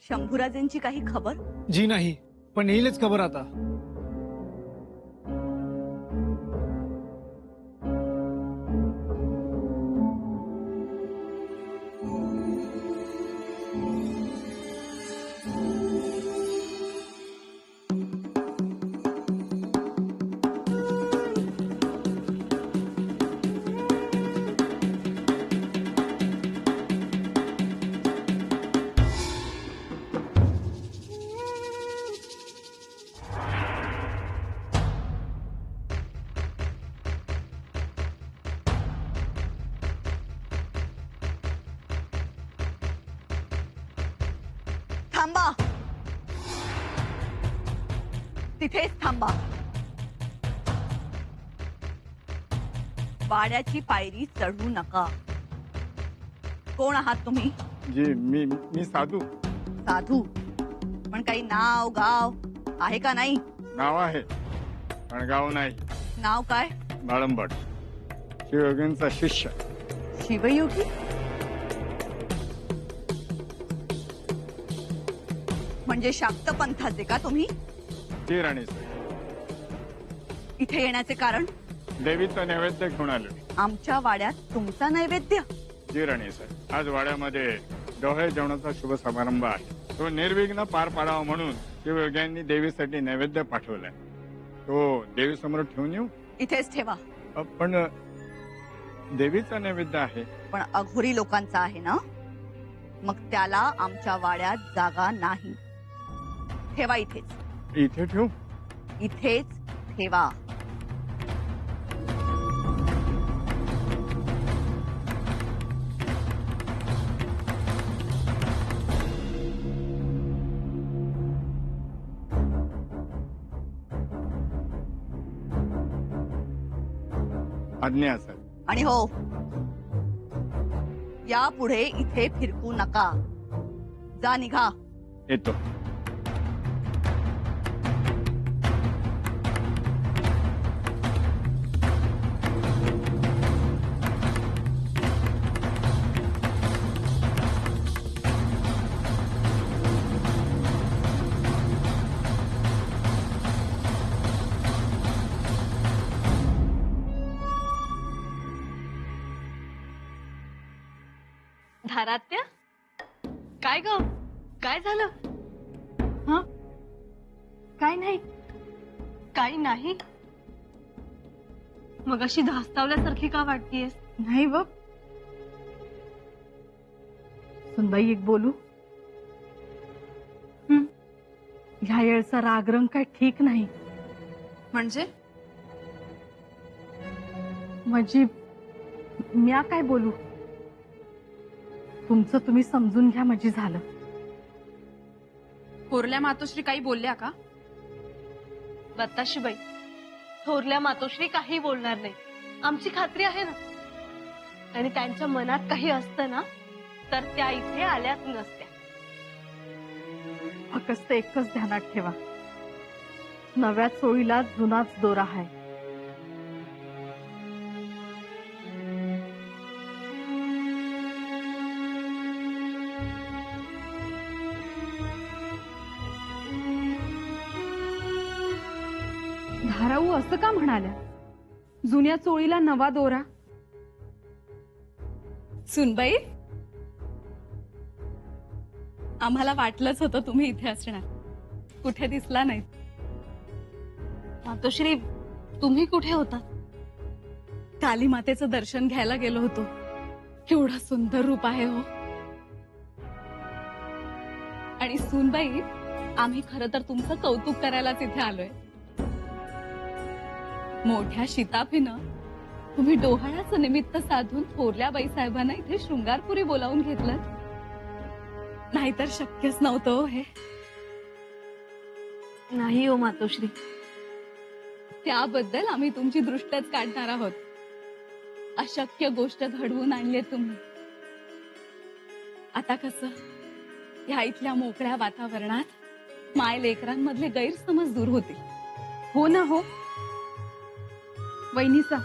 शंभूराजेंची काही खबर? जी नाही, पण येईलच खबर आता. थांबा, तिथेच थांबा. वाड्याची पायरी चढू नका. कोण आहात तुम्ही? जी मी साधू. साधू? पण काही नाव गाव आहे का नाही? नाव आहे पण गाव नाही. नाव काय? बाळंबट, शिवयोगींचा शिष्य. शिवयोगी? म्हणजे शाक्त पंथाचे का तुम्ही? जी राणी, इथे येण्याचे कारण? देवीचं नैवेद्य घेऊन आलो. आमच्या वाड्यात तुमचा नैवेद्य? जी राणी साहेब, आज वाड्यामध्ये डोळे जेवणाचा शुभ समारंभ आहे. तो निर्विघ्न पार पाडावा म्हणून शिवयोग्यांनी देवीसाठी नैवेद्य पाठवलाय. तो देवी समोर ठेवून येऊ? इथेच ठेवा. पण देवीचा नैवेद्य आहे. पण अघोरी लोकांचा आहे ना, मग त्याला आमच्या वाड्यात जागा नाही. ठेवा इथेच. इथे ठेवू? इथेच ठेवा. आज्ञा असेल. आणि हो, यापुढे इथे फिरकू नका. जा, निघा. येतो. धारात्या, काय ग? काय झालं? हा, काय नाही. काही नाही. मग अशी धास्तावल्यासारखी का वाटतेस? नाही बघ सुनबाई, एक बोलू? ह्या येळचा रागरंग काय ठीक नाही. म्हणजे म्या काय बोलू? तुमचं तुम्ही समजून घ्या म्हणजे झालं. थोरल्या मातोश्री काही बोलल्या का? बताशीबाई, थोरल्या मातोश्री काही बोलणार नाही, आमची खात्री आहे ना. आणि त्यांच्या मनात काही असतं ना, तर त्या इथे आल्याच नसत्या. फक्त एकच ध्यानात ठेवा, नव्या चोळीला जुनाच दोरा आहे. धाराऊ असं का म्हणाल्या? जुन्या चोळीला नवा दोरा? सुनबाई, आम्हाला वाटलंच होतं तुम्ही इथे असणार, कुठे दिसला नाही. मातोश्री, तुम्ही कुठे होता? काली मातेचं दर्शन घ्यायला गेलो होतो. केवढं सुंदर रूप आहे हो. आणि सुनबाई, आम्ही खरं तर तुमचं कौतुक करायलाच इथे आलोय. मोठ्या शिताफीनं तुम्ही डोहाळ्याचं निमित्त साधून थोरल्या बाई साहेबांना इथे शृंगारपुरी बोलावून घेतलं. नाहीतर शक्यच नव्हतं हो हे. नाही हो मातोश्री, त्याबद्दल आम्ही तुमची दृष्टच काढणार आहोत. अशक्य गोष्ट घडवून आणली तुम्ही. आता कसं, ह्या इथल्या मोकळ्या वातावरणात माय लेकरांमधले गैरसमज दूर होतील. हो ना हो वहिनीसा,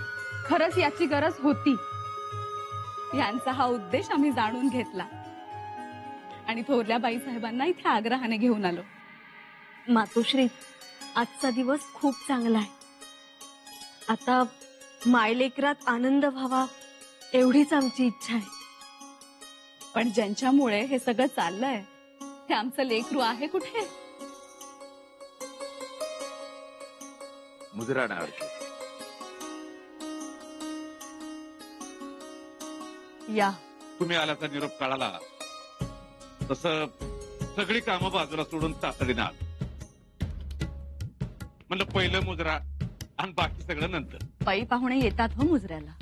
खरंच याची गरज होती. यांचा हा उद्देश आम्ही जाणून घेतला आणि थोरल्या बाईसाहेबांना इथे आग्रहाने घेऊन आलो. मातोश्री, आजचा दिवस खूप चांगला आहे. आता मायलेकरात आनंद व्हावा एवढीच आमची इच्छा आहे. पण ज्यांच्यामुळे हे सगळं चाललंय ते आमचं लेकरू आहे कुठे? मुजरा नावाची. या. तुम्ही आल्याचा निरोप कळाला तसं सगळी कामं बाजूला सोडून तातडीनं आलो. म्हणलं पहिलं मुजरा आणि बाकी सगळं नंतर. पै पाहुणे येतात हो मुजऱ्याला,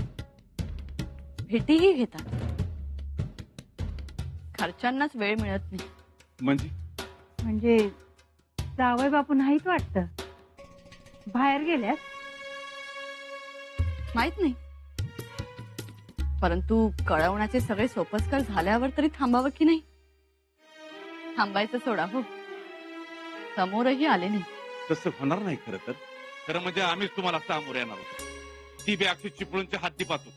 भेटीही घेतात. खर्चांनाच वेळ मिळत नाही. म्हणजे जावई बापू नाहीत वाटतं, बाहेर गेल्यात. माहित नाही, परंतु कळवण्याचे सगळे सोपस्कर झाल्यावर तरी थांबावं की नाही? थांबायचं सोडा हो, समोरही आले नाही. तसं होणार नाही खरं तर. खरं म्हणजे आम्हीच तुम्हाला सामोर येणार होतो. ती बी अक्षी चिपळूणच्या हाती पाहतो.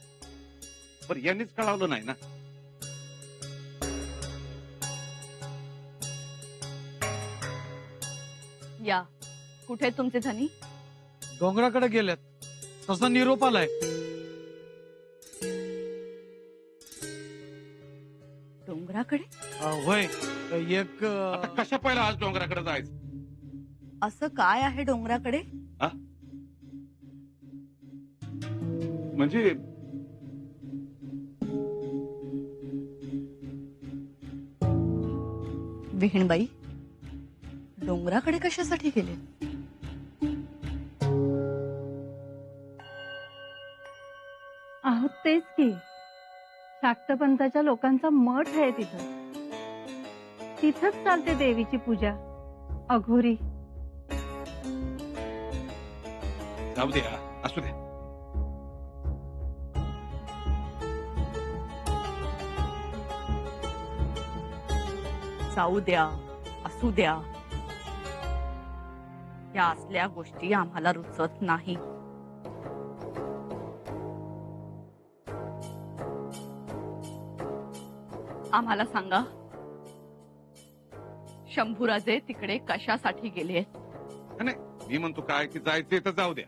पण यांनीच कळवलं नाही ना. या. कुठे आहेत तुमचे धनी? डोंगराकडे गेल्यात, तसा निरोप आलाय. डोंगराकडे? होय, एक आता कशा पहिला आज डोंगराकडे जायचं? असं काय आहे डोंगराकडे? म्हणजे विहीणबाई डोंगराकडे कशासाठी गेले? आहोत तेच की, शाक्तपंथाच्या लोकांचा मठ आहे तिथं. तिथंच चालते देवीची पूजा. अघोरी जाऊ द्या, असू द्या. जाऊ द्या, असू द्या, या असल्या गोष्टी आम्हाला रुचत नाही. आम्हाला सांगा, शंभूराजे तिकडे कशासाठी गेले? नाही, मी म्हणतो काय की जायचे तर जाऊ द्या.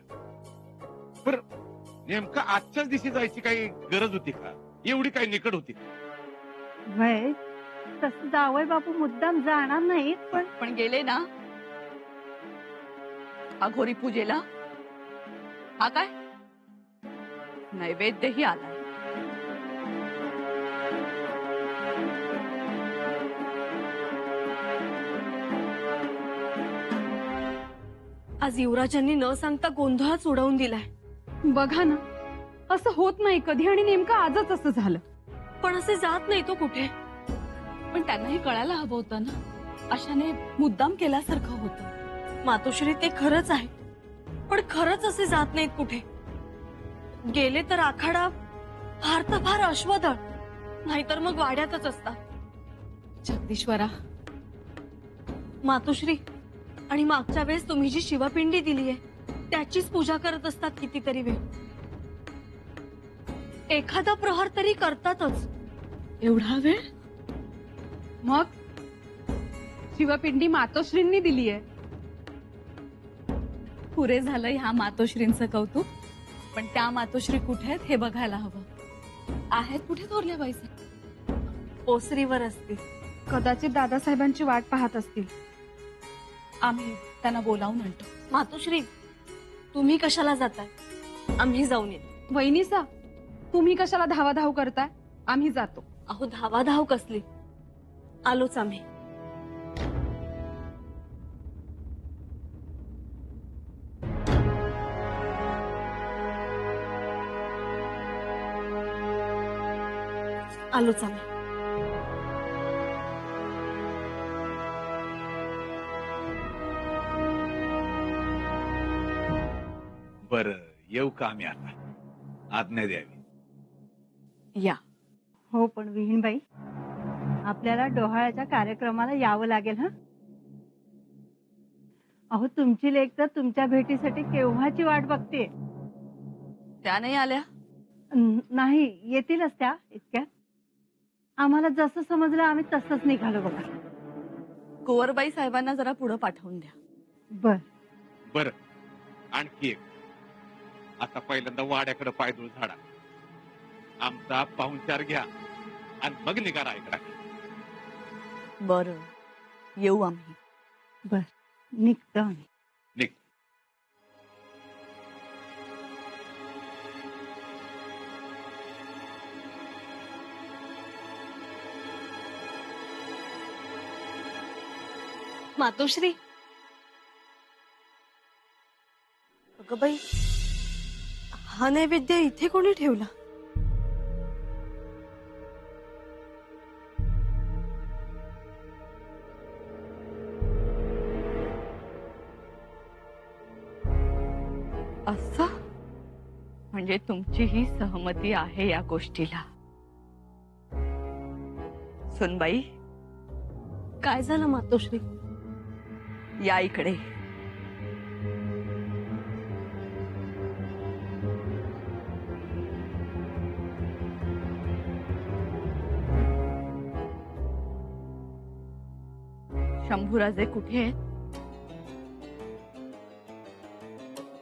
पर नेमकं आजच्याच दिवशी जायची काही गरज होती का? एवढी काही निकड होती का? वय तसं जावई बापू मुद्दाम जाणार नाहीत, पण गेले ना अघोरी पूजेला. हा काय नैवेद्यही आला. आज युवराजांनी न सांगता गोंधळच उडवून दिलाय. बघा ना, असं होत नाही कधी आणि नेमकं आजच असं झालं. पण असे जात नाही तो कुठे. पण त्यांनाही कळायला हवं होतं ना, अशाने मुद्दाम केल्यासारखं होतं. मातोश्री, ते खरंच आहे, पण खरंच असे जात नाहीत कुठे. गेले तर आखाडा, फार तर फार अश्वदळ, नाहीतर मग वाड्यातच असतात. जगदीश्वरा, मातोश्री, आणि मागच्या वेळेस तुम्ही जी शिवपिंडी दिलीये त्याचीच पूजा करत असतात कितीतरी वेळ. एखादा प्रहर तरी करतातच. एवढा वेळ? मग शिवपिंडी मातोश्रींनी दिलीये. पुरे झालं ह्या मातोश्रींचं कौतुक, पण त्या मातोश्री कुठे आहेत हे बघायला हवं. आहेत कुठे थोरल्या बाईसाहेब? ओसरीवर असतील. कदाचित दादासाहेबांची वाट पाहत असतील. आम्ही त्यांना बोलावून आणतो. मातोश्री, तुम्ही कशाला जाताय? आम्ही जाऊन येतो. वहिनीसा, तुम्ही कशाला धावाधाव करताय? आम्ही जातो. अहो, धावाधाव कसली, आलोच आम्ही. आलोच आम्ही. बर, येऊ का आम्ही आता? आज्ञा द्यावी. या. हो, पण विहीणबाई, आपल्याला डोहाळ्याच्या कार्यक्रमाला यावं लागेल. हा, अहो, तुमची लेक तर तुमच्या भेटीसाठी केव्हाची वाट बघते. त्या नाही आल्या? नाही, येतीलच त्या इतक्यात. आम्हाला जसं समजलं आम्ही तसंच निघालो बघा. कुंवरबाई साहेबांना जरा पुढे पाठवून द्या. बर. बर, आणखी एक. आता पहिल्यांदा वाड्याकडे पायदूळ झाडा, आमचा पाहुणचार घ्या आणि मग निघा रायगडाकडे. बरं, येऊ आम्ही. बर, निघतो आम्ही. निघ. मातोश्री, अगं बाई, हा नैवेद्य इथे कोणी ठेवला? असं म्हणजे तुमची ही सहमती आहे या गोष्टीला. सुनबाई, काय झालं मातोश्री? या इकडे. शंभूराजे कुठे आहेत?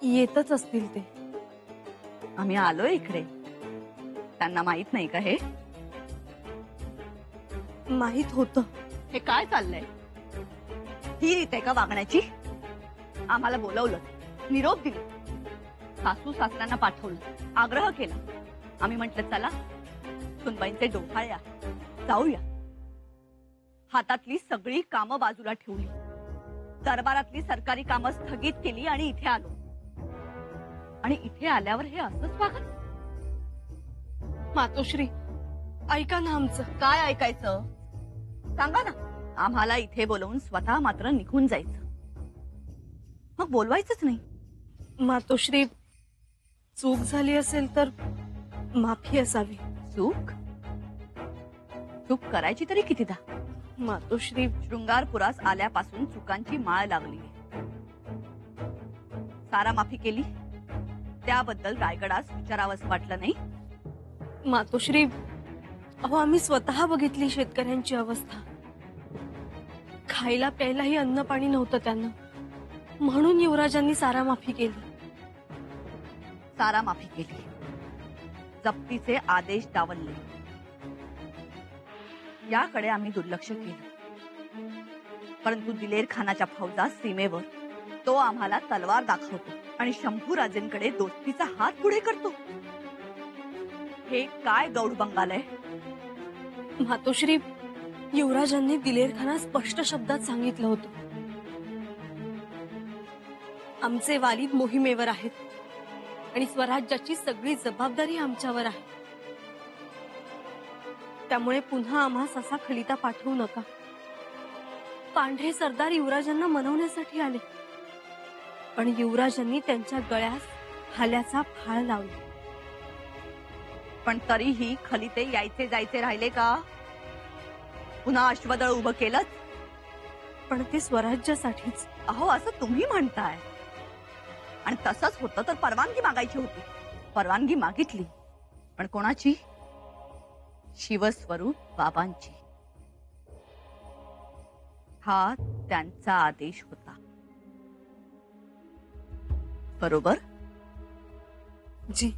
येतच असतील ते. आम्ही आलोय इकडे. त्यांना माहित नाही का हे? माहित होतं. हे काय चाललंय? ही रीत आहे का वागण्याची? आम्हाला बोलवलं, निरोप दिला, सासू सासऱ्यांना पाठवलं, आग्रह केला. आम्ही म्हटलं चला सुनबाईंचे डोहाळे आहे, जाऊया. हातातली सगळी कामं बाजूला ठेवली, दरबारातली सरकारी कामं स्थगित केली आणि इथे आलो. आणि इथे आल्यावर हे असंच वागत? मातोश्री, ऐका ना आमचं. काय ऐकायचं सांगा ना. आम्हाला इथे बोलवून स्वतः मात्र निघून जायचं, मग बोलवायचंच नाही. मातोश्री, चूक झाली असेल तर माफी असावी. चूक? चूक करायची तरी कितीदा? मातोश्री, शृंगारपुरास आल्यापासून चुकांची माळ लागली. सारा माफी केली त्याबद्दल रायगडास विचारावंच वाटलं नाही? मातोश्री, अहो आम्ही स्वतः बघितली शेतकऱ्यांची अवस्था. खायला प्यायलाही अन्न पाणी नव्हतं त्यांना, म्हणून युवराजांनी सारा माफी केली. सारा माफी केली, जप्तीचे आदेश डावलले, याकडे आम्ही दुर्लक्ष केलं. परंतु दिलेर खानाच्या फौजा सीमेवर तो आम्हाला तलवार दाखवतो आणि शंभूराजेंकडे दोस्तीचा हात पुढे करतो. हे काय गौड बंगाल आहे? मातोश्री, युवराजांनी दिलेर खाना स्पष्ट शब्दात सांगितलं होतं, आमचे वालिद मोहिमेवर आहेत आणि स्वराज्याची सगळी जबाबदारी आमच्यावर आहे. त्यामुळे पुन्हा आम्हास असा खलिता पाठवू नका. पांढरे सरदार युवराजांना मनवण्यासाठी आले, पण युवराजांनी त्यांच्या गळ्यास हाल्याचा फाळ लावला. पण तरीही खलिते यायचे जायचे राहिले का? पुन्हा अश्वदळ उभं केलंच? पण ते स्वराज्यासाठीच. अहो, असं तुम्ही म्हणताय, आणि तसंच होतं तर परवानगी मागायची होती. परवानगी मागितली, पण कोणाची? शिवस्वरूप बाबांची. हा त्यांचा आदेश होता, बरोबर? जी.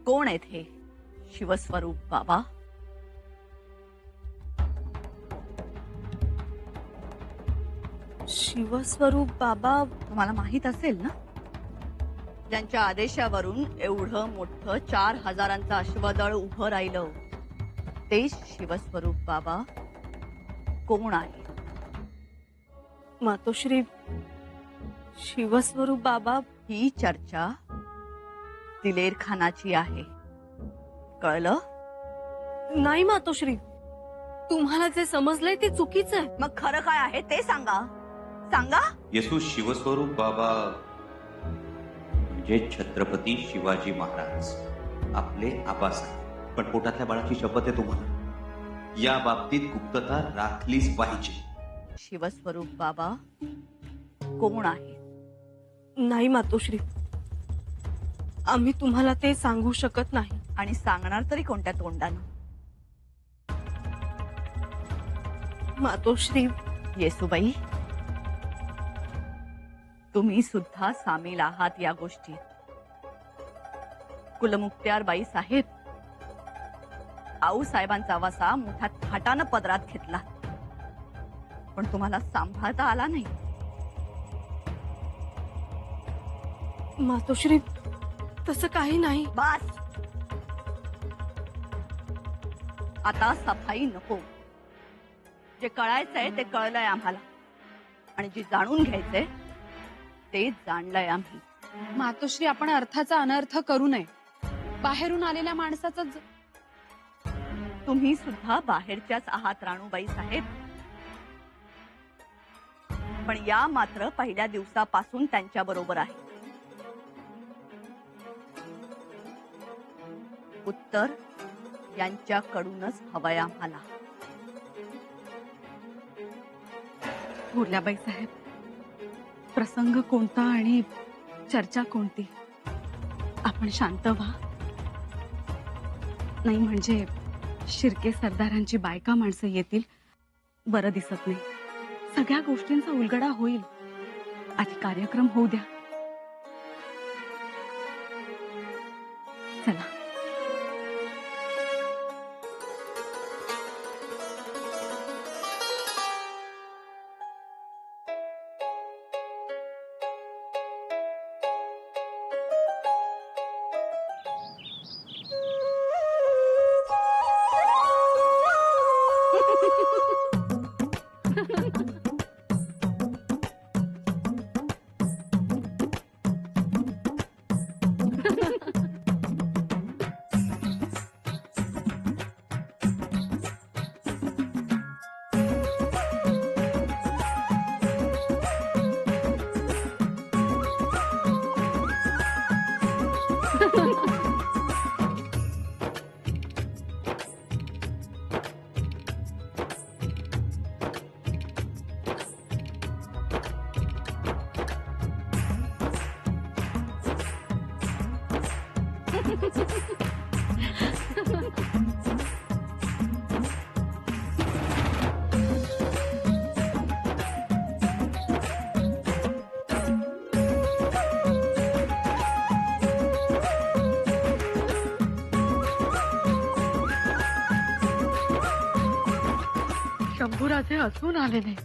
कोण आहेत हे शिवस्वरूप बाबा? शिवस्वरूप बाबा तुम्हाला माहित असेल ना, ज्यांच्या आदेशावरून एवढं मोठं 4000 अश्वदळ उभं राहिलं, ते शिवस्वरूप बाबा कोण आहे? मातोश्री, शिवस्वरूप बाबा. ही चर्चा दिलेर खानाची आहे, कळलं? नाही मातोश्री, तुम्हाला जे समजलंय ते चुकीचं आहे. मग खरं काय आहे ते सांगा, सांगा. येसू शिवस्वरूप बाबा म्हणजे छत्रपती शिवाजी महाराज, आपले आबासाहेब. पण पोटातल्या बाळाची शपथ आहे तुम्हाला, या बाबतीत गुप्तता राखलीच पाहिजे. शिवस्वरूप बाबा कोण आहे? नाही मातोश्री, आम्ही तुम्हाला ते सांगू शकत नाही. आणि सांगणार तरी कोणत्या तोंडानं? मातोश्री, येसूबाई, तुम्ही सुद्धा सामील आहात या गोष्टीत. कुलमुक्त्यार बाई साहेब, आऊ साहेबांचा वसा मोठ्या थाटानं पदरात घेतला, पण तुम्हाला सांभाळता आला नाही. मातोश्री, तसं काही नाही. बास, आता सफाई नको. जे कळायचंय ते कळलंय आम्हाला, आणि जे जाणून घ्यायचंय ते जाणलंय आम्ही. मातोश्री, आपण अर्थाचा अनर्थ करू नये. बाहेरून आलेल्या माणसाचं तुम्ही सुद्धा बाहेरच्याच आहात राणूबाई साहेब, पण या मात्र पहिल्या दिवसापासून त्यांच्या बरोबर आहे. उत्तर यांच्याकडूनच हवंय आम्हाला. थोरल्याबाई साहेब, प्रसंग कोणता आणि चर्चा कोणती? आपण शांत व्हा. नाही म्हणजे शिर्के सरदारांची बायका माणसं येतील, बरं दिसत नाही. सगळ्या गोष्टींचा उलगडा होईल. आधी कार्यक्रम होऊ द्या. चला. शंभूराजे अजून आले नाही.